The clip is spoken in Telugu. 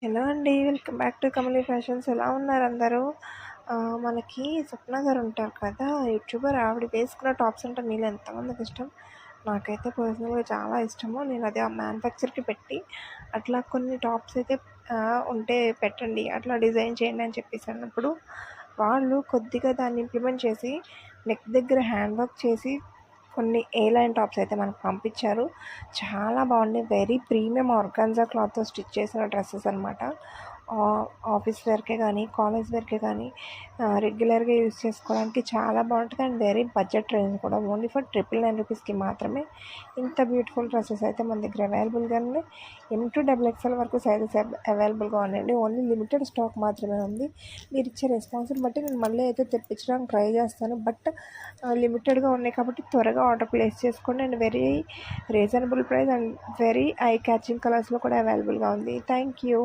హలో అండి. Welcome back to Kamali fashions. ఎలా ఉన్నారు అందరూ? మనకి స్వప్న గారు ఉంటారు కదా, యూట్యూబర్. ఆవిడ వేసుకున్న టాప్స్ అంటే మీలో ఎంతమందికి ఇష్టం? నాకైతే పర్సనల్గా చాలా ఇష్టము. నేను అదే ఆ మ్యానుఫ్యాక్చర్కి పెట్టి అట్లా కొన్ని టాప్స్ అయితే ఉంటే పెట్టండి, అట్లా డిజైన్ చేయండి అని చెప్పేసి అన్నప్పుడు వాళ్ళు కొద్దిగా దాన్ని ఇంప్లిమెంట్ చేసి నెక్ దగ్గర హ్యాండ్ వర్క్ చేసి కొన్ని ఏ లైన్ టాప్స్ అయితే మనకు పంపించారు. చాలా బాగున్నాయి. వెరీ ప్రీమియం ఆర్గాన్జా క్లాత్తో స్టిచ్ చేసిన డ్రెస్సెస్ అనమాట. ఆఫీస్ వేర్కే కానీ, కాలేజ్ వేర్కే కానీ, రెగ్యులర్గా యూజ్ చేసుకోవడానికి చాలా బాగుంటుంది. అండ్ వెరీ బడ్జెట్ రేంజ్ కూడా. ఓన్లీ ఫర్ 999 మాత్రమే ఇంత బ్యూటిఫుల్ డ్రెస్సెస్ అయితే మన దగ్గర అవైలబుల్గా ఉన్నాయి. M2XXL వరకు సైజెస్ అవైలబుల్గా ఉన్నాయండి. ఓన్లీ లిమిటెడ్ స్టాక్ మాత్రమే ఉంది. మీరు ఇచ్చే రెస్పాన్స్ని బట్టి నేను మళ్ళీ అయితే తెప్పించడానికి ట్రై చేస్తాను. బట్ లిమిటెడ్గా ఉన్నాయి కాబట్టి త్వరగా ఆర్డర్ ప్లేస్ చేసుకోండి. And very reasonable price and very I catching కలర్స్లో కూడా అవైలబుల్గా ఉంది. Thank you.